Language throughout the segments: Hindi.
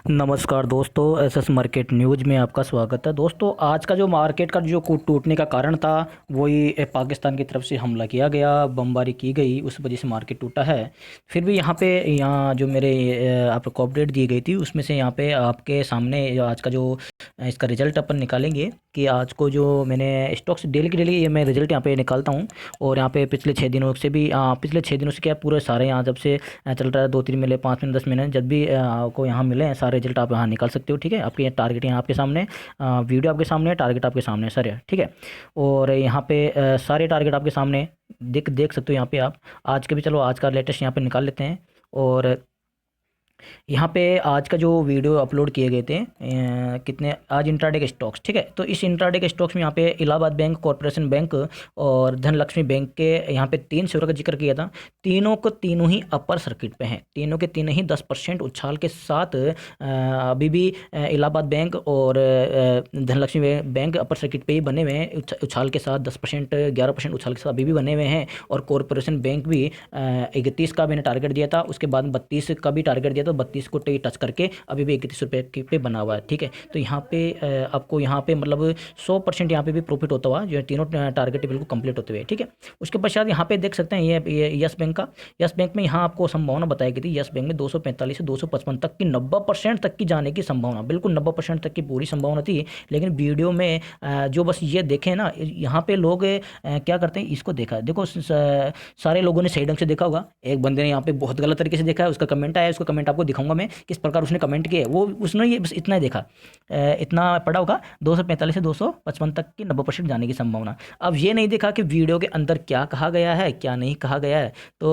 नमस्कार दोस्तों, एसएस मार्केट न्यूज़ में आपका स्वागत है। दोस्तों, आज का जो मार्केट का जो टूटने का कारण था वही पाकिस्तान की तरफ से हमला किया गया, बमबारी की गई, उस वजह से मार्केट टूटा है। फिर भी यहाँ जो मेरे आपको अपडेट दी गई थी उसमें से यहाँ पे आपके सामने आज का जो इसका रिजल्ट अपन निकालेंगे कि आज को जो मैंने स्टॉक्स डेली की डेली ये मैं रिजल्ट यहाँ पे निकालता हूँ। और यहाँ पे पिछले 6 दिनों से भी पिछले 6 दिनों से क्या पूरे सारे यहाँ जब से चल रहा है, 2-3 मिले, 5 मिनट, 10 मिनट, जब भी आपको यहाँ मिले हैं सारे रिजल्ट आप यहाँ निकाल सकते हो। ठीक है, आपके टारगेट यहाँ आपके सामने, वीडियो आपके सामने, टारगेट आपके सामने सर है। ठीक है, और यहाँ पे सारे टारगेट आपके सामने देख देख सकते हो। यहाँ पे आप आज के भी, चलो आज का लेटेस्ट यहाँ पे निकाल लेते हैं। और यहाँ पे आज का जो वीडियो अपलोड किए गए थे कितने आज इंट्राडे के स्टॉक्स। ठीक है, तो इस इंट्राडे के स्टॉक्स में यहाँ पे इलाहाबाद बैंक, कॉरपोरेशन बैंक और धनलक्ष्मी बैंक के यहाँ पे 3 शेयरों का जिक्र किया था। तीनों को तीनों ही अपर सर्किट पे हैं, तीनों के तीनों ही 10% उछाल के साथ अभी भी इलाहाबाद बैंक और धनलक्ष्मी बैंक अपर सर्किट पे ही बने हुए हैं, उछाल के साथ 10%, 11% उछाल के साथ अभी भी बने हुए हैं। और कॉरपोरेशन बैंक भी 31 का मैंने टारगेट दिया था, उसके बाद 32 का भी टारगेट दिया था, 32 को टच करके अभी भी 31 रुपये पे बना हुआ है। ठीक है, तो यहाँ पे आपको यहाँ पे मतलब 100% यहाँ पे भी प्रॉफिट होता हुआ जो तीनों टारगेट बिल्कुल कंप्लीट होते हुए। ठीक है, उसके पश्चात यहाँ पे देख सकते हैं ये यस बैंक का। यस बैंक में यहाँ आपको संभावना बताई गई थी, यस बैंक में 245 से 255 तक की 90% तक की जाने की संभावना, बिल्कुल 90% तक की पूरी संभावना थी। लेकिन वीडियो में जो बस ये देखें ना, यहाँ पे लोग क्या करते हैं, इसको देखा, देखो सारे लोगों ने सही ढंग से देखा होगा। एक बंदे ने यहाँ पे बहुत गलत तरीके से देखा है, उसका कमेंट आया, उसका कमेंट आपको दिखाऊंगा मैं किस प्रकार उसने कमेंट किया है। वो उसने ये बस इतना ही देखा, इतना पढ़ा होगा, 245 से 255 तक की 90% जाने की संभावना। अब ये नहीं देखा कि वीडियो के अंदर क्या कहा गया है, क्या नहीं कहा गया है। तो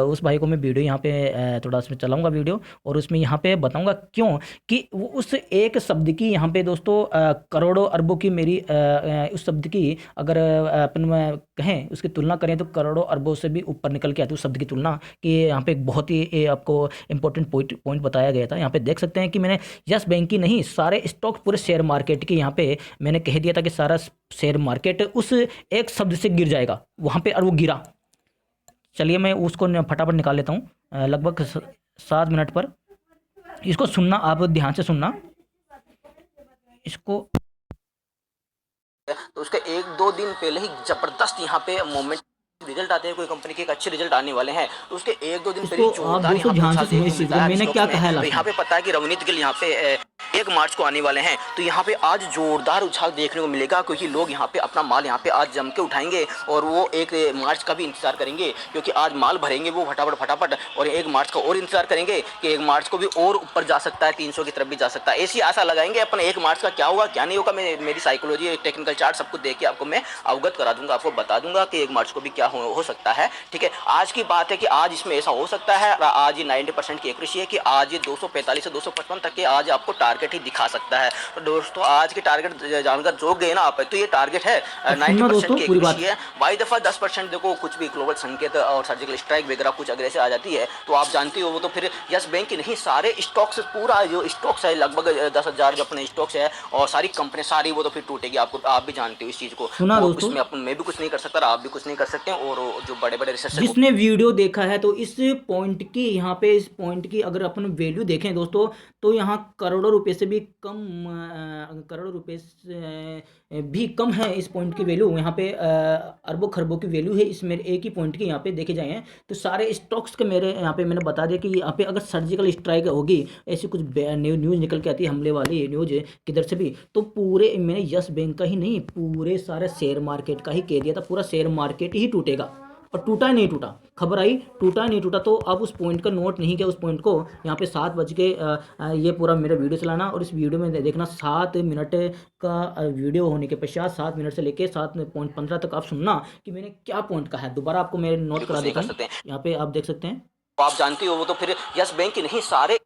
उस भाई को मैं वीडियो यहाँ पे थोड़ा उसमें चलाऊंगा वीडियो, और उसमें यहाँ पे बताऊंगा क्यों कि वो उस एक शब्द की यहाँ पे दोस्तों करोड़ों अरबों की मेरी उस शब्द की अगर अपन में कहें, उसकी तुलना करें तो करोड़ों अरबों से भी ऊपर निकल के आती है उस शब्द की तुलना। कि यहाँ पे एक बहुत ही आपको इंपॉर्टेंट पॉइंट बताया गया था। यहाँ पे देख सकते हैं कि मैंने यस बैंक की नहीं, सारे स्टॉक पूरे शेयर मार्केट की यहाँ पे मैंने कह दिया था कि सारा शेयर मार्केट उस एक शब्द से गिर जाएगा वहाँ पे, और वो गिरा। चलिए मैं उसको फटाफट निकाल लेता हूँ लगभग 7 मिनट पर। इसको सुनना, आप ध्यान से सुनना इसको। तो उसके 1-2 दिन पहले ही जबरदस्त यहाँ पे मोमेंट रिजल्ट आते हैं, कोई कंपनी के एक अच्छे रिजल्ट आने वाले हैं, तो उसके 1-2 दिन पहले इसको ही आप जोरदार दोस्तों यहाँ पे ध्यान से उछाल सुनो देखने इस को चीज़ मिलता को, है मैंने स्टॉक्स क्या में। कहा है तो लास्ट यहाँ में। पे पता है कि रवनीत गिल यहाँ पे 1 मार्च को आने वाले हैं, तो यहाँ पे आज जोरदार उछाल देखने को मिलेगा, क्योंकि लोग यहाँ पे अपना माल यहाँ पे आज जम के उठाएंगे और वो 1 मार्च का भी इंतजार करेंगे, क्योंकि आज माल भरेंगे वो फटाफट फटाफट, और 1 मार्च का और इंतजार करेंगे कि 1 मार्च को भी और ऊपर जा सकता है, 300 की तरफ भी जा सकता है। ऐसी आशा लगाएंगे अपन 1 मार्च का क्या होगा क्या नहीं होगा, मैं मेरी साइकोलॉजी, टेक्निकल चार्ट सब कुछ देख के आपको मैं अवगत करा दूंगा, आपको बता दूंगा कि 1 मार्च को भी क्या हो सकता है। ठीक है, आज की बात है कि आज इसमें ऐसा हो सकता है, आज ये 90% की एक्यूरेसी है कि आज ये 245 से 255 तक के आज आपको टारगेट ही दिखा सकता है। तो दोस्तों, आज के टारगेट जानकर जो गए ना आप, तो ये टारगेट है अब सुनना 90% दोस्तों की पूरी बात। एक्यूरेसी है। बाई दफ़ा 10% देखो कुछ भी ग्लोबल संकेत और सर्जिकल स्ट्राइक वगैरह कुछ अगर ऐसे आ जाती है तो आप जानते हो, वो तो फिर यस बैंक की नहीं, सारे स्टॉक्स, पूरा जो स्टॉक्स है लगभग 10,000 जो अपने स्टॉक्स है और सारी कंपनी सारी, वो तो फिर टूटेगी। आपको, आप भी जानते हो इस चीज़ को, सुना वो दोस्तों, इसमें अपन, मैं भी कुछ नहीं कर सकता, आप भी कुछ नहीं कर सकते, और जो बड़े बड़े रिसर्चर जिसने वीडियो देखा है तो इस पॉइंट की, यहाँ पे इस पॉइंट की अगर अपन वैल्यू देखें दोस्तों, तो यहाँ करोड़ों रुपए से भी कम, करोड़ों रुपए से भी कम है इस पॉइंट की वैल्यू। यहाँ पे अरबों खरबों की वैल्यू है इस मेरे एक ही पॉइंट की। यहाँ पे देखे जाए तो सारे स्टॉक्स के मेरे यहाँ पे मैंने बता दिया कि यहाँ पे अगर सर्जिकल स्ट्राइक होगी, ऐसी कुछ न्यूज़ निकल के आती है हमले वाली न्यूज़ किधर से भी, तो पूरे मैंने यस बैंक का ही नहीं, पूरे सारे शेयर मार्केट का ही कह दिया था, पूरा शेयर मार्केट ही टूटेगा। और टूटा ही नहीं टूटा, खबर आई, टूटा ही नहीं टूटा। तो अब उस पॉइंट का नोट नहीं किया, उस पॉइंट को यहाँ पे 7 बज के ये पूरा मेरा वीडियो चलाना, और इस वीडियो में देखना 7 मिनट का वीडियो होने के पश्चात 7 मिनट से लेके 7:15 तक आप सुनना कि मैंने क्या पॉइंट कहा है। दोबारा आपको मैं नोट करा देता हूँ, यहाँ पे आप देख सकते हैं। आप जानते हो, वो तो फिर यस बैंक की नहीं, सारे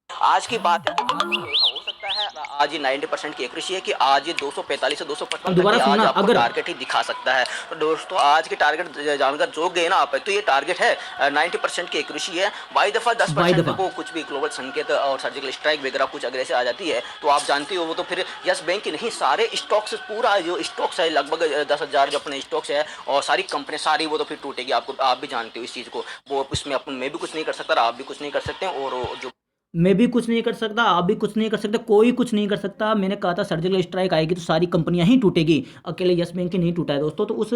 आज की बात है कि आज इसमें ऐसा हो सकता है, आज ये 90% की एक्यूरेसी है कि आज ये 245 से 255 अब तक दोबारा के आज सुनना, आपको अगर टारगेट ही दिखा सकता है। तो दोस्तों, आज के टारगेट जानकर जो गए ना आप, तो ये टारगेट है 90% की एक्यूरेसी है। बाई दफ़ा 10% दफा को कुछ भी ग्लोबल संकेत और सर्जिकल स्ट्राइक वगैरह कुछ अगर ऐसे आ जाती है तो आप जानते हो, वो तो फिर यस बैंक की नहीं, सारे स्टॉक्स, पूरा जो स्टॉक्स है लगभग 10,000 जो अपने स्टॉक्स है और सारी कंपनी सारी, वो तो फिर टूटेगी। आपको, आप भी जानते हो इस चीज़ को, वो इसमें अपन, मैं भी कुछ नहीं कर सकता, आप भी कुछ नहीं कर सकते, और जो मैं भी कुछ नहीं कर सकता, आप भी कुछ नहीं कर सकते, कोई कुछ नहीं कर सकता। मैंने कहा था सर्जिकल स्ट्राइक आएगी तो सारी कंपनियां ही टूटेगी, अकेले यस बैंक ही नहीं टूटा है दोस्तों। तो उस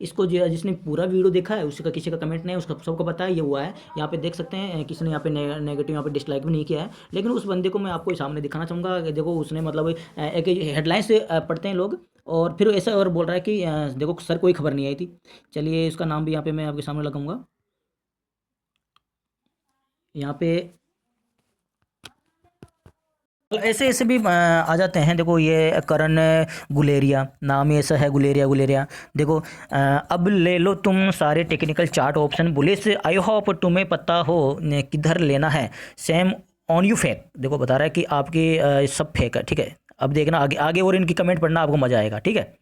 इसको जिसने पूरा वीडियो देखा है उसका किसी का कमेंट नहीं है, उसका सबको पता है ये हुआ है। यहाँ पे देख सकते हैं किसी ने यहाँ पे नेगेटिव यहाँ पे डिसलाइक भी नहीं किया है, लेकिन उस बंदे को मैं आपको सामने दिखाना चाहूँगा कि देखो उसने मतलब एक हेडलाइन से पढ़ते हैं लोग, और फिर ऐसा और बोल रहा है कि देखो सर कोई खबर नहीं आई थी। चलिए इसका नाम भी यहाँ पे मैं आपके सामने लगाऊंगा। यहाँ पे ऐसे ऐसे भी आ जाते हैं। देखो ये करण गुलेरिया नाम ही ऐसा है, गुलेरिया गुलेरिया। देखो अब ले लो तुम सारे technical chart option bullish, I hope तुम्हें पता हो किधर लेना है, सेम ऑन यू फेक। देखो बता रहा है कि आपकी सब फेक है, ठीक है। अब देखना आगे आगे और इनकी कमेंट पढ़ना, आपको मजा आएगा, ठीक है।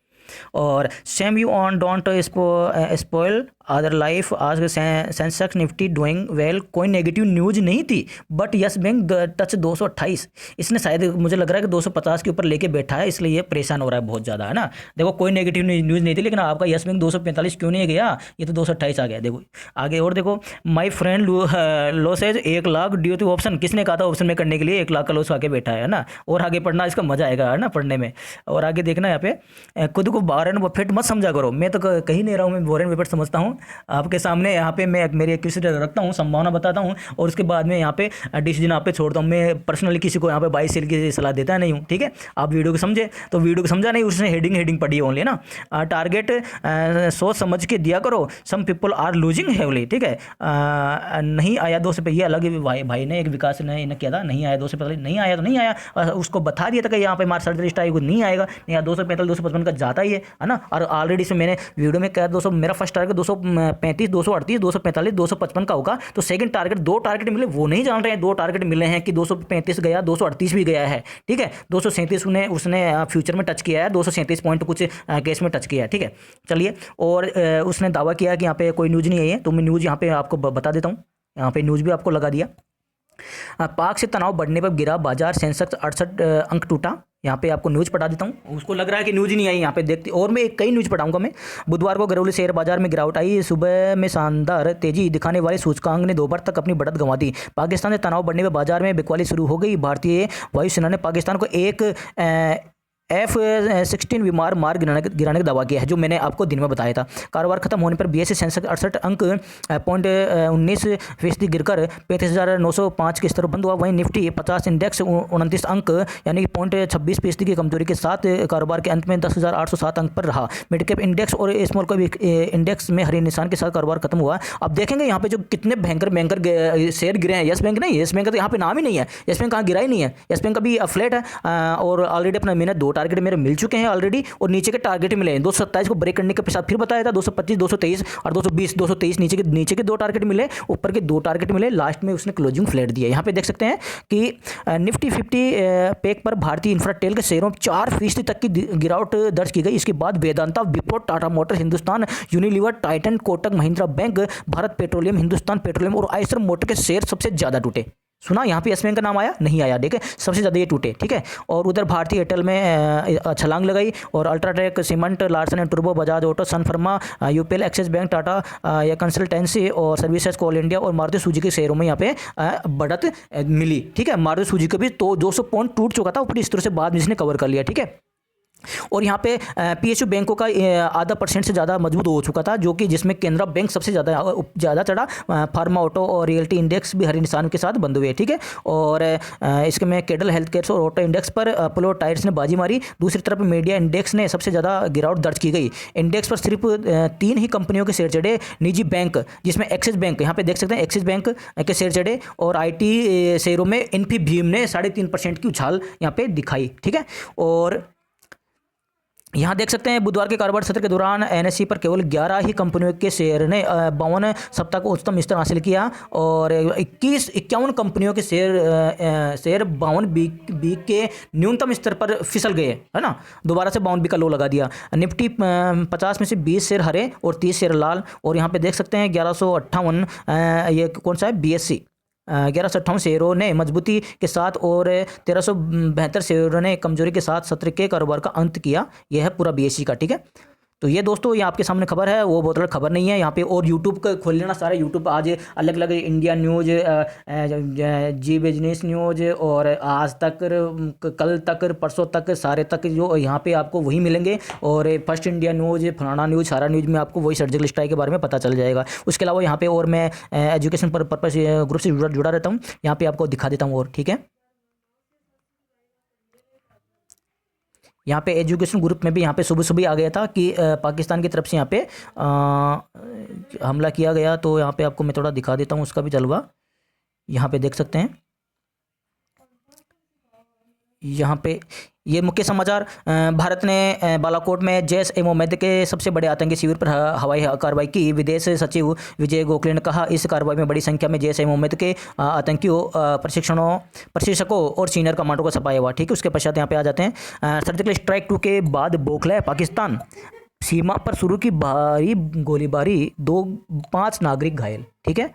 और same you on don't spoil other life, आज सेंसेक्स निफ्टी डूइंग वेल, कोई नेगेटिव न्यूज नहीं थी बट यस बैंक टच 228। इसने शायद मुझे लग रहा है कि 250 के ऊपर लेके बैठा है, इसलिए ये परेशान हो रहा है बहुत ज़्यादा, है ना। देखो कोई नेगेटिव न्यूज़ नहीं थी, लेकिन आपका यस बैंक 245 क्यों नहीं गया, ये तो 228 आ गया। देखो आगे और देखो, my friend loss as 1 lakh due to option. किसने कहा था ऑप्शन में करने के लिए, 1 लाख का लॉस आके बैठा है ना। और आगे पढ़ना, इसका मजा आएगा, है ना पढ़ने में। और आगे देखना यहाँ पे खुद को वॉरेन बफेट मत समझा करो, मैं तो कहीं नहीं रहा हूँ, मैं वॉरेन बफेट समझता हूँ। आपके सामने यहाँ पे मैं मेरी एक्यूरेसी रखता हूँ, संभावना बताता हूँ, और उसके बाद में यहाँ पे डिसीजन आप पे छोड़ता हूँ। मैं पर्सनली किसी को यहाँ पे बाई सेल की सलाह देता नहीं हूँ, ठीक है। आप वीडियो को समझे तो वीडियो को समझा नहीं, उसने हेडिंग पढ़ी है ओनली ना। टारगेट सोच समझ के दिया करो, some people are losing heavily, ठीक है। नहीं आया 2 से ये अलग भाई ने एक विकास ने इन्हें किया था, नहीं आया 245, नहीं आया तो नहीं आया, उसको बता दिया था कि यहाँ पे मार सर्जरी स्ट्राइक नहीं आएगा, नहीं 245 255 का जाता ही है ना। और ऑलरेडी से मैंने वीडियो में कहा 200, मेरा फर्स्ट टारगेट 235 238 245 255 का होगा। तो सेकंड टारगेट 2 टारगेट मिले, वो नहीं जान रहे हैं 2 टारगेट मिले हैं कि 235 गया 238 भी गया है, ठीक है। 237 उसने फ्यूचर में टच किया है, 237 पॉइंट कुछ केस में टच किया है, ठीक है। चलिए, और उसने दावा किया कि यहाँ पे कोई न्यूज़ नहीं आई है, तो मैं न्यूज़ यहाँ पे आपको बता देता हूँ। यहाँ पे न्यूज़ भी आपको लगा दिया। पाक से तनाव बढ़ने पर गिरा बाजार, सेंसेक्स 68 अंक टूटा। यहाँ पे आपको न्यूज़ पढ़ा देता हूँ, उसको लग रहा है कि न्यूज़ ही नहीं आई, यहाँ पे देखते। और मैं कई न्यूज़ पढ़ाऊंगा मैं। बुधवार को घरेलू शेयर बाजार में गिरावट आई, सुबह में शानदार तेजी दिखाने वाले सूचकांक ने दोपहर तक अपनी बढ़त गंवा दी। पाकिस्तान से तनाव बढ़ने पर बाजार में बिकवाली शुरू हो गई। भारतीय वायुसेना ने पाकिस्तान को एक F-16 विमान मार गिराने का दावा किया है, जो मैंने आपको दिन में बताया था। कारोबार खत्म होने पर BSE सेंसेक्स 68 अंक 0.19% गिरकर 35,905 के स्तर पर बंद हुआ। वहीं निफ्टी 50 इंडेक्स 29 अंक यानी कि 0.26% की कमजोरी के साथ कारोबार के अंत में 10,807 अंक पर रहा। मिड कैप इंडेक्स और स्मॉल कैप इंडेक्स में हरे निशान के साथ कारोबार खत्म हुआ। अब देखेंगे यहाँ पे जो कितने भयंकर शेयर गिरे हैं। यस बैंक नहीं, यस बैंक का तो यहाँ पे नाम ही नहीं है, यस बैंक कहाँ गिरा ही नहीं है। यस बैंक अभी फ्लैट है, और ऑलरेडी अपना मैंने 2 टारगेट मेरे मिल चुके हैं ऑलरेडी, और नीचे के टारगेट मिले हैं। 227 को ब्रेक करने के पश्चात फिर बताया था 225 223 और 220 223 नीचे के 2 टारगेट मिले, ऊपर के 2 टारगेट मिले। लास्ट में उसने क्लोजिंग फ्लैट दिया। यहाँ पे देख सकते हैं कि निफ्टी 50 पैक पर भारतीय इंफ्राटेल के शेयरों में 4% तक की गिरावट दर्ज की गई। इसके बाद Vedanta, Wipro, Tata motor, Hindustan Unilever, Titan, Kotak Mahindra bank, Bharat petroleum, Hindustan petroleum और आयशर मोटर के शेयर सबसे ज़्यादा टूटे। सुना यहाँ पे यस बैंक का नाम आया, नहीं आया, ठीक है। सबसे ज़्यादा ये टूटे, ठीक है। और उधर भारतीय एयरटेल में छलांग लगाई, और अल्ट्राटेक, सीमेंट, लार्सन एंड टर्बो, Bajaj Auto, Sun Pharma, UPL, Axis Bank, Tata या कंसल्टेंसी और सर्विसेज, कोल इंडिया और मारुति सुजुकी के शेयरों में यहाँ पे बढ़त मिली, ठीक है। मारुति सुजुकी भी तो 200 पॉइंट टूट चुका था ऊपरी स्तरों से, बाद में इसने कवर कर लिया, ठीक है। और यहाँ पे PSU बैंकों का आधा % से ज़्यादा मजबूत हो चुका था, जो कि जिसमें केनरा बैंक सबसे ज़्यादा चढ़ा। फार्मा, ऑटो और रियल्टी इंडेक्स भी हरे निशान के साथ बंद हुए, ठीक है। और इसके में कैडल हेल्थ केयर और ऑटो इंडेक्स पर अपोलो टायर्स ने बाजी मारी। दूसरी तरफ मीडिया इंडेक्स ने सबसे ज़्यादा गिरावट दर्ज की गई। इंडेक्स पर सिर्फ 3 ही कंपनियों के शेयर चढ़े। निजी बैंक जिसमें एक्सिस बैंक, यहाँ पे देख सकते हैं एक्सिस बैंक के शेयर चढ़े, और IT शेयरों में इन्फीबीम ने 3.5% की उछाल यहाँ पे दिखाई, ठीक है। और यहाँ देख सकते हैं बुधवार के कारोबार सत्र के दौरान NSE पर केवल 11 ही कंपनियों के शेयर ने 52 सप्ताह को उच्चतम स्तर हासिल किया, और 51 कंपनियों के शेयर 52 बी के न्यूनतम स्तर पर फिसल गए, है ना। दोबारा से 52 बी का लो लगा दिया। निफ्टी 50 में से 20 शेयर हरे और 30 शेयर लाल। और यहाँ पे देख सकते हैं 1158 ये कौन सा है, BSE 1158 शेयरों ने मजबूती के साथ और 1372 शेयरों ने कमजोरी के साथ सत्र के कारोबार का अंत किया। यह है पूरा BSE का, ठीक है। तो ये दोस्तों ये आपके सामने खबर है, वो बहुत अलग खबर नहीं है यहाँ पे। और यूट्यूब का खोल लेना सारा, यूट्यूब आज अलग अलग इंडिया न्यूज़, जी बिजनेस न्यूज़ और आज तक, कल तक, परसों तक, सारे तक जो यहाँ पे आपको वही मिलेंगे। और फर्स्ट इंडिया न्यूज़, फलाना न्यूज़, सारा न्यूज़ में आपको वही सर्जिकल स्ट्राइक के बारे में पता चल जाएगा। उसके अलावा यहाँ पे और मैं एजुकेशन पर्पस ग्रुप से जुड़ा रहता हूँ, यहाँ पे आपको दिखा देता हूँ। और ठीक है, यहाँ पे एजुकेशन ग्रुप में भी यहाँ पे सुबह सुबह आ गया था कि पाकिस्तान की तरफ से यहाँ पे हमला किया गया। तो यहाँ पे आपको मैं थोड़ा दिखा देता हूँ उसका भी जलवा, यहाँ पे देख सकते हैं। यहाँ पे ये मुख्य समाचार, भारत ने बालाकोट में जैश ए मोहम्मद के सबसे बड़े आतंकी शिविर पर हवाई कार्रवाई की। विदेश सचिव विजय गोखले ने कहा, इस कार्रवाई में बड़ी संख्या में जैश ए मोहम्मद के आतंकियों, प्रशिक्षकों और सीनियर कमांडो को छपाया हुआ। ठीक है, उसके पश्चात यहाँ पे आ जाते हैं। सर्जिकल स्ट्राइक 2 के बाद बौखलाया पाकिस्तान, सीमा पर शुरू की भारी गोलीबारी, 5 नागरिक घायल। ठीक है,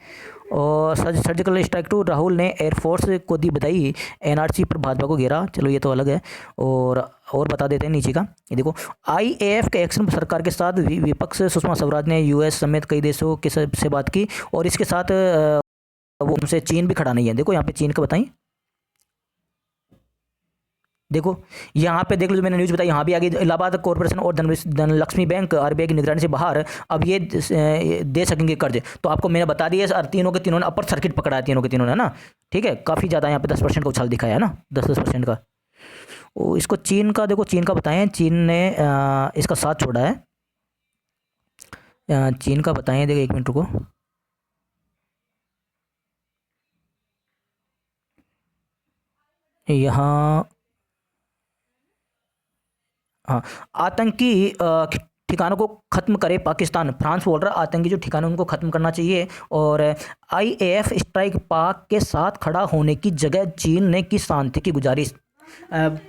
और सर्जिकल स्ट्राइक 2, राहुल ने एयरफोर्स को दी बधाई, एनआरसी पर भाजपा को घेरा। चलो ये तो अलग है। और बता देते हैं नीचे का, ये देखो, आईएएफ के एक्शन सरकार के साथ विपक्ष सुषमा स्वराज ने यूएस समेत कई देशों के से बात की। और इसके साथ वो उनसे चीन भी खड़ा नहीं है। देखो यहाँ पे चीन का बताई, देखो यहाँ पे देख लो, जो मैंने न्यूज़ बताई यहाँ भी आ गई। इलाहाबाद कॉरपोरेशन और धनलक्ष्मी बैंक आरबीआई की निगरानी से बाहर, अब ये दे सकेंगे कर्ज। तो आपको मैंने बता दिया, तीनों के तीनों ने अपर सर्किट पकड़ा है, तीनों के तीनों ने ना। ठीक है, काफ़ी ज़्यादा यहाँ पे 10% का उछाल दिखाया है ना, 10% का। वो इसको चीन का, देखो चीन का बताएं, चीन ने इसका साथ छोड़ा है। चीन का बताएं, देखो 1 मिनट रुको। यहाँ हाँ, आतंकी ठिकानों को खत्म करे पाकिस्तान, फ्रांस बोल रहा है आतंकी जो ठिकाने उनको खत्म करना चाहिए। और आईएएफ स्ट्राइक, पाक के साथ खड़ा होने की जगह चीन ने की शांति की गुजारिश।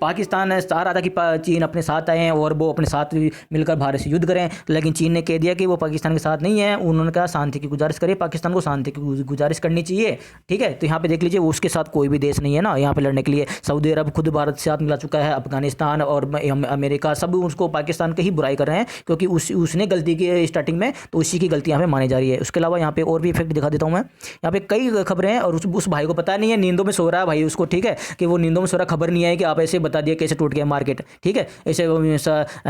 पाकिस्तान चाह रहा था कि चीन अपने साथ आए और वो अपने साथ मिलकर भारत से युद्ध करें, लेकिन चीन ने कह दिया कि वो पाकिस्तान के साथ नहीं है। उन्होंने कहा शांति की गुजारिश करें, पाकिस्तान को शांति की गुजारिश करनी चाहिए। ठीक है, तो यहाँ पे देख लीजिए, उसके साथ कोई भी देश नहीं है ना यहाँ पे लड़ने के लिए। सऊदी अरब खुद भारत से साथ मिला चुका है, अफगानिस्तान और अमेरिका सब उसको पाकिस्तान की ही बुराई कर रहे हैं, क्योंकि उसने गलती की स्टार्टिंग में, तो उसी की गलती यहाँ पे मानी जा रही है। उसके अलावा यहाँ पे और भी इफेक्ट दिखा देता हूँ मैं। यहाँ पे कई खबरें हैं और उस भाई को पता नहीं है, नींदों में सो रहा है भाई उसको। ठीक है, कि वो नींदों में सो रहा, खबर नहीं है कि आप ऐसे बता दिया कैसे टूट गया मार्केट। ठीक है, ऐसे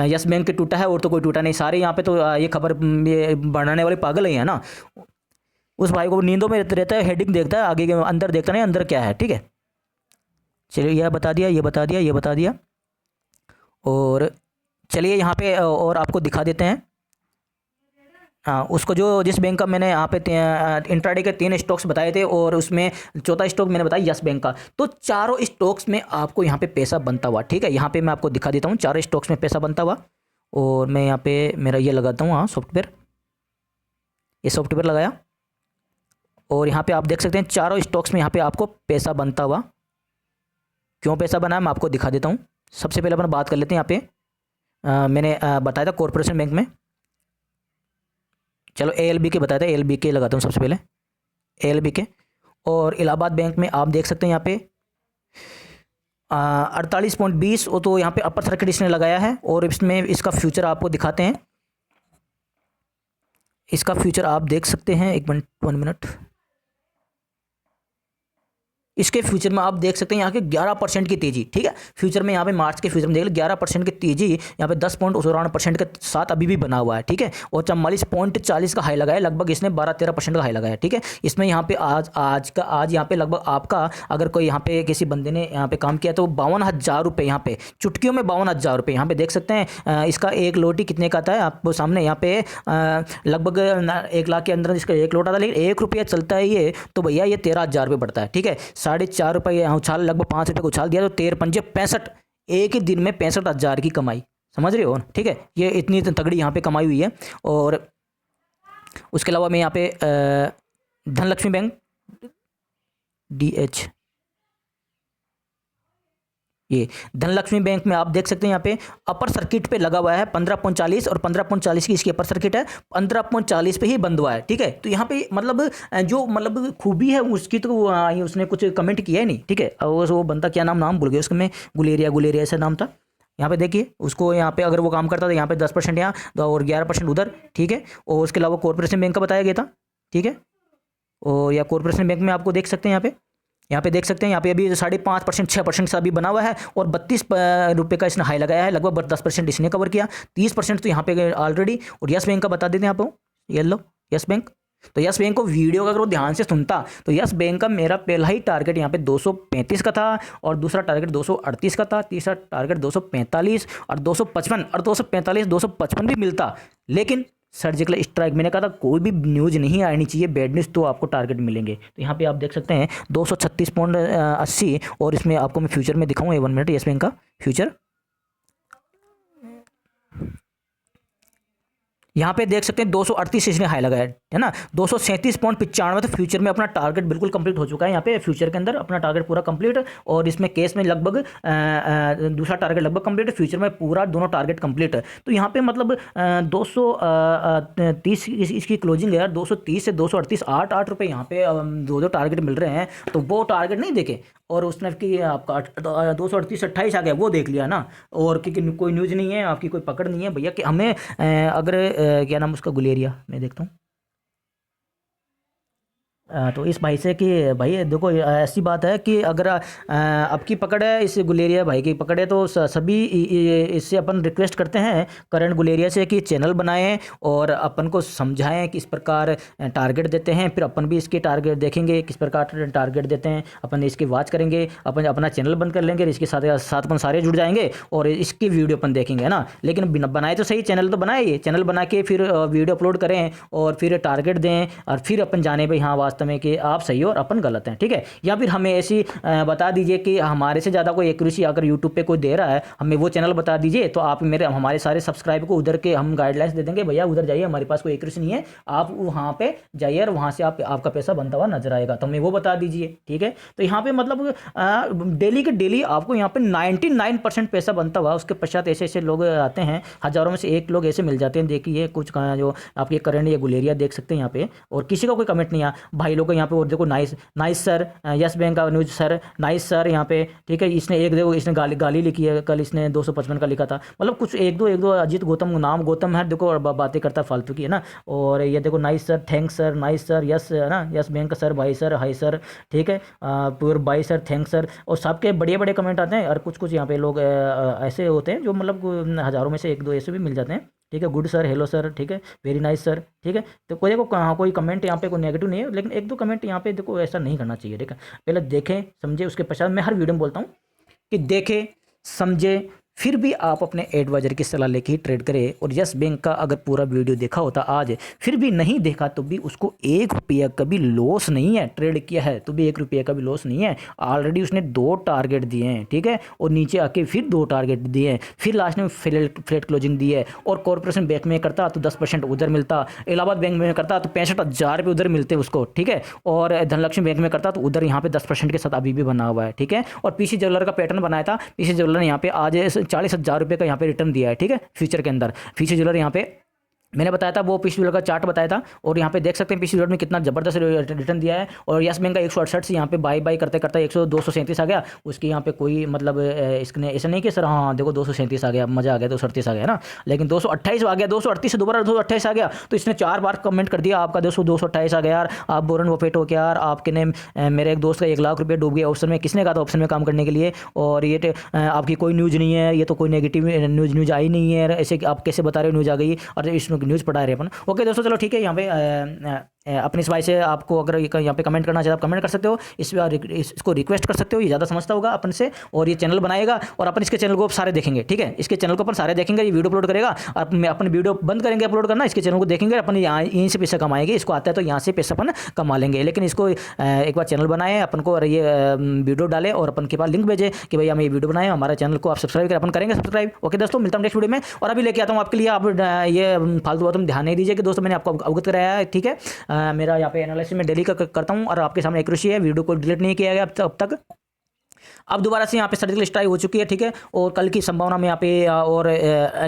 यस बैंक के टूटा है और तो कोई टूटा नहीं, सारे यहाँ पे तो ये खबर ये बनाने वाले पागल ही है ना। उस भाई को नींदों में रहता है, हेडिंग देखता है, आगे के अंदर देखता नहीं अंदर क्या है। ठीक है, चलिए यह बता दिया, ये बता दिया, ये बता दिया। और चलिए यहाँ पे और आपको दिखा देते हैं। हाँ, उसको जो जिस बैंक का मैंने यहाँ पे इंट्राडे के 3 स्टॉक्स बताए थे और उसमें चौथा स्टॉक मैंने बताया यस बैंक का, तो चारों स्टॉक्स में आपको यहाँ पे पैसा बनता हुआ। ठीक है, यहाँ पे मैं आपको दिखा देता हूँ चारों स्टॉक्स में पैसा बनता हुआ। और मैं यहाँ पे मेरा ये लगाता हूँ, हाँ सॉफ्टवेयर, ये सॉफ्टवेयर लगाया और यहाँ पे आप देख सकते हैं चारों स्टॉक्स में यहाँ पे आपको पैसा बनता हुआ। क्यों पैसा बना है मैं आपको दिखा देता हूँ। सबसे पहले अपन बात कर लेते हैं यहाँ पे मैंने बताया था कॉरपोरेशन बैंक में, चलो ALB के बताया था, ALB के लगाता हूँ सबसे पहले, ALB के। और इलाहाबाद बैंक में आप देख सकते हैं यहाँ पे 48.20, वो तो यहाँ पे अपर सर्किट इसने लगाया है। और इसमें इसका फ्यूचर आपको दिखाते हैं, इसका फ्यूचर आप देख सकते हैं। 1 मिनट, इसके फ्यूचर में आप देख सकते हैं यहाँ के 11% की तेजी। ठीक है, फ्यूचर में यहाँ पे मार्च के फ्यूचर में देख लो 11% की तेजी, यहाँ पे 10.94% के साथ अभी भी बना हुआ है। ठीक है, और 44.40 का हाई लगाया, लगभग इसने 12-13% का हाई लगाया। ठीक है, इसमें यहाँ पे आज यहाँ पे लगभग आपका अगर कोई यहाँ पे किसी बंदे ने यहाँ पे काम किया तो 52,000 रुपये, यहाँ पे चुटकियों में 52,000 रुपये यहाँ पे देख सकते हैं। इसका एक लोटी कितने का आता है आपको सामने यहाँ पे लगभग 1 लाख के अंदर इसका एक लोट आता है, लेकिन 1 रुपया चलता है ये, तो भैया ये 13,000 रुपये बढ़ता है। ठीक है, 4.5 रुपये उछाल, लगभग 5 रुपये को उछाल दिया तो 13×5 = 65, एक ही दिन में 65,000 की कमाई, समझ रहे हो। ठीक है, ये इतनी तगड़ी यहाँ पे कमाई हुई है। और उसके अलावा मैं यहाँ पे धनलक्ष्मी बैंक DH, ये धनलक्ष्मी बैंक में आप देख सकते हैं यहाँ पे अपर सर्किट पे लगा हुआ है 15.40 और 15.40 की इसकी अपर सर्किट है, 15.40 पे ही बंद हुआ है। ठीक है, तो यहाँ पे मतलब जो मतलब खूबी है उसकी तो उसने कुछ कमेंट किया है नहीं। ठीक है, और वो बंदा क्या नाम भूल गया उसका मैं, गुलेरिया ऐसा नाम था। यहाँ पे देखिए उसको, यहाँ पे अगर वो काम करता तो यहाँ पे 10% यहाँ और 11% उधर, ठीक है। और उसके अलावा कॉर्पोरेशन बैंक का बताया गया था, ठीक है। और या कॉर्पोरेशन बैंक में आपको देख सकते हैं यहाँ पे देख सकते हैं, यहाँ पे अभी 5.5% 6% सा अभी बना हुआ है और 32 रुपये का इसने हाई लगाया है, लगभग 10% इसने कवर किया, 30% तो यहाँ पे ऑलरेडी। और यस बैंक का बता देते हैं आपको, ये लो यस बैंक। तो यस बैंक को वीडियो का अगर वो ध्यान से सुनता तो यस बैंक का मेरा पहला ही टारगेट यहाँ पे 235 का था और दूसरा टारगेट 238 का था, तीसरा टारगेट 245 और 255 और 245 255 भी मिलता, लेकिन सर्जिकल स्ट्राइक मैंने कहा था कोई भी न्यूज़ नहीं आनी चाहिए, बैड न्यूज़ तो आपको टारगेट मिलेंगे। तो यहाँ पे आप देख सकते हैं 236.80 और इसमें आपको मैं फ्यूचर में दिखाऊँ 1 मिनट यस बैंक का फ्यूचर। यहाँ पे देख सकते हैं 238 इसने हाई लगाया है ना, 237.95 तो फ्यूचर में अपना टारगेट बिल्कुल कंप्लीट हो चुका है। यहाँ पे फ्यूचर के अंदर अपना टारगेट पूरा कंप्लीट, और इसमें केस में लगभग दूसरा टारगेट लगभग कंप्लीट है, फ्यूचर में पूरा दोनों टारगेट कंप्लीट है। तो यहाँ पे मतलब 230 इसकी क्लोजिंग है यार, 230 से 238 8 रुपये यहाँ पे दो टारगेट मिल रहे हैं। तो वो टारगेट नहीं देखे और उसने कि आपका 238 28 आ गया वो देख लिया ना, और कि कोई न्यूज़ नहीं है, आपकी कोई पकड़ नहीं है भैया कि हमें अगर क्या नाम उसका गुलेरिया मैं देखता हूँ। तो इस भाई से कि भाई देखो ऐसी बात है कि अगर आपकी पकड़ है, इस गुलेरिया भाई की पकड़ है, तो सभी इससे अपन रिक्वेस्ट करते हैं करंट गुलेरिया से कि चैनल बनाएं और अपन को समझाएं किस प्रकार टारगेट देते हैं, फिर अपन भी इसके टारगेट देखेंगे किस प्रकार टारगेट देते हैं, अपन इसकी वॉच करेंगे, अपन अपना चैनल बंद कर लेंगे, इसके साथ साथ अपन सारे जुड़ जाएंगे और इसकी वीडियो अपन देखेंगे, है ना। लेकिन बनाए तो सही, चैनल तो बनाए, चैनल बना के फिर वीडियो अपलोड करें और फिर टारगेट दें और फिर अपन जाने भाई हाँ वास्तव में कि आप सही हो और अपन गलत हैं, ठीक है। या फिर हमें ऐसी बता दीजिए कि हमारे से ज़्यादा कोई एक्यूरेसी अगर यूट्यूब पे कोई दे रहा है, हमें वो चैनल बता दीजिए, तो आप हमारे सारे सब्सक्राइबर को उधर के हम गाइडलाइंस दे देंगे, भैया उधर जाइए, हमारे पास कोई एक्यूरेसी नहीं है, आप वहाँ पे जाइए और वहाँ से आपका पैसा बनता हुआ नजर आएगा, तो हमें वो बता दीजिए, ठीक है। तो यहाँ पे मतलब डेली के डेली आपको यहाँ पे 99% पैसा बनता हुआ, उसके पश्चात ऐसे ऐसे लोग आते हैं, हज़ारों में से एक लोग ऐसे मिल जाते हैं। देखिए कुछ जो आपके करंट ये गुलेरिया देख सकते हैं यहाँ पे, और किसी का कोई कमेंट नहीं आया भाई लोग यहाँ पे। और देखो nice nice sir, yes bank का न्यूज सर, नाइस सर यहाँ पे, ठीक है। इसने एक देखो इसने गाली लिखी है, कल इसने 255 का लिखा था, मतलब कुछ एक दो अजीत गौतम नाम गौतम है, देखो बातें करता फालतू की, है ना। और ये देखो nice sir, thanks sir, nice sir, yes है ना, यस बैंक का सर, भाई सर, हाई सर, ठीक है, pure by sir, thanks sir, और सबके बड़े बड़े कमेंट आते हैं। और कुछ यहाँ पे लोग ऐसे होते हैं जो मतलब हज़ारों में से एक दो ऐसे भी मिल जाते हैं, ठीक है। गुड सर, हेलो सर, ठीक है, वेरी नाइस सर, ठीक है। तो कोई देखो कोई कमेंट यहाँ पे कोई नेगेटिव नहीं है, लेकिन एक दो कमेंट यहाँ पे देखो ऐसा नहीं करना चाहिए, ठीक है। पहले देखें समझे, उसके पश्चात मैं हर वीडियो में बोलता हूँ कि देखें समझे फिर भी आप अपने एडवाइजर की सलाह लेके ही ट्रेड करें। और यस बैंक का अगर पूरा वीडियो देखा होता आज, फिर भी नहीं देखा तो भी उसको 1 रुपया का भी लॉस नहीं है, ट्रेड किया है तो भी 1 रुपया का भी लॉस नहीं है। ऑलरेडी उसने 2 टारगेट दिए हैं, ठीक है, और नीचे आके फिर 2 टारगेट दिए हैं, फिर लास्ट में फ्लैट क्लोजिंग दी है। और कॉर्पोरेशन बैंक में करता तो 10% उधर मिलता, इलाहाबाद बैंक में करता तो 65,000 रुपये उधर मिलते उसको, ठीक है। और धनलक्ष्मी बैंक में करता तो उधर यहाँ पे 10% के साथ अभी भी बना हुआ है, ठीक है। और पीसी ज्वेलर का पैटर्न बनाया था, पीसी ज्वेलर ने यहाँ पे आज 40,000 रुपये का यहाँ पे रिटर्न दिया है, ठीक है, फ्यूचर के अंदर। पीसी ज्वेलर यहाँ पे मैंने बताया था, वो पीसी ज्वेलर का चार्ट बताया था, और यहाँ पे देख सकते हैं पीसी ज्वेलर में कितना जबरदस्त रिटर्न दिया है। और यस बैंक का 168 से यहाँ पे बाई करते करते 237 आ गया, उसकी यहाँ पे कोई मतलब इसने ऐसा नहीं कि सर हाँ देखो 237 आ गया, मज़ा आ गया, 238 आ गया ना, लेकिन 228 आ गया, 238 से दोबारा 228 आ गया। तो इसने 4 बार कमेंट कर दिया आपका 228 आ गया यार, आप बोरन वोफेट हो क्या यार, आपके ने मेरे एक दोस्त का 1 लाख रुपये डूब गया ऑप्शन में, किसने कहा था ऑप्शन में काम करने के लिए, और ये आपकी कोई न्यूज़ नहीं है, ये तो कोई नेगेटिव न्यूज़ आई नहीं है, ऐसे आप कैसे बता रहे हो न्यूज़ आ गई, और इस न्यूज़ पढ़ा रहे अपन। ओके दोस्तों चलो ठीक है, यहाँ पे अपनी इस भाई से आपको अगर यहाँ पे कमेंट करना चाहे आप कमेंट कर सकते हो, इसको रिक्वेस्ट कर सकते हो, ये ज़्यादा समझता होगा अपन से, और ये चैनल बनाएगा और अपन इसके चैनल को सारे देखेंगे, ठीक है। इसके चैनल को अपन सारे देखेंगे, ये वीडियो अपलोड करेगा, और मैं अपनी वीडियो बंद करेंगे अपलोड करना, इसके चैनल को देखेंगे, अपन यहाँ यहीं से पैसा कमाएंगे, इसको आता है तो यहाँ से पैसा अपन कमा लेंगे। लेकिन इसको एक बार चैनल बनाए अपन को, और ये वीडियो डाले और अपन के पास लिंक भेजे कि भाई हम ये वीडियो बनाए, हमारा चैनल को आप सब्सक्राइब करें, अपन करेंगे सब्सक्राइब। ओके दोस्तों, मिलता हूँ नेक्स्ट वीडियो में, और अभी लेके आता हूँ आपके लिए, आप ये फालतू बातों में ध्यान नहीं दीजिए कि दोस्तों मैंने आपको अवगत कराया है, ठीक है। मेरा यहाँ पे एनालिसिस में डेली का करता हूँ और आपके सामने एक्यूरेसी है, वीडियो को डिलीट नहीं किया गया अब तक। अब दोबारा से यहाँ पे सर्जिकल स्ट्राइक हो चुकी है, ठीक है। और कल की संभावना में यहाँ पे और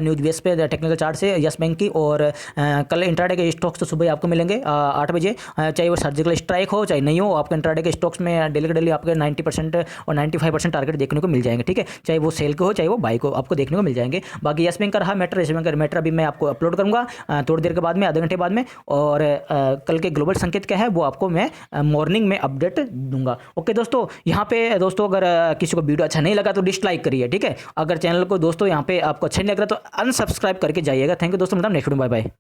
न्यूज बेस पे टेक्निकल चार्ट से यस बैंक की और कल इंट्राडे के स्टॉक्स तो सुबह आपको मिलेंगे 8 बजे, चाहे वो सर्जिकल स्ट्राइक हो चाहे नहीं हो, आपके इंट्राडे के स्टॉक्स में डेली के डेली आपके 90% और 95% टारगेट देखने को मिल जाएंगे, ठीक है। चाहे वो सेल के हो चाहे वो बाई को आपको देखने को मिल जाएंगे। बाकी यस बैंक का रहा मैटर, यस बैंक का मैटर अभी मैं आपको अपलोड करूँगा थोड़ी देर के बाद में, आधे घंटे बाद में। और कल के ग्लोबल संकेत क्या है वो आपको मैं मॉर्निंग में अपडेट दूंगा। ओके दोस्तों, यहाँ पे दोस्तों अगर किसी को वीडियो अच्छा नहीं लगा तो डिसलाइक करिए, ठीक है। अगर चैनल को दोस्तों यहाँ पे आपको अच्छा नहीं लग रहा तो अनसब्सक्राइब करके जाइएगा। थैंक यू दोस्तों, मतलब नेक्स्ट वीडियो, बाय बाय।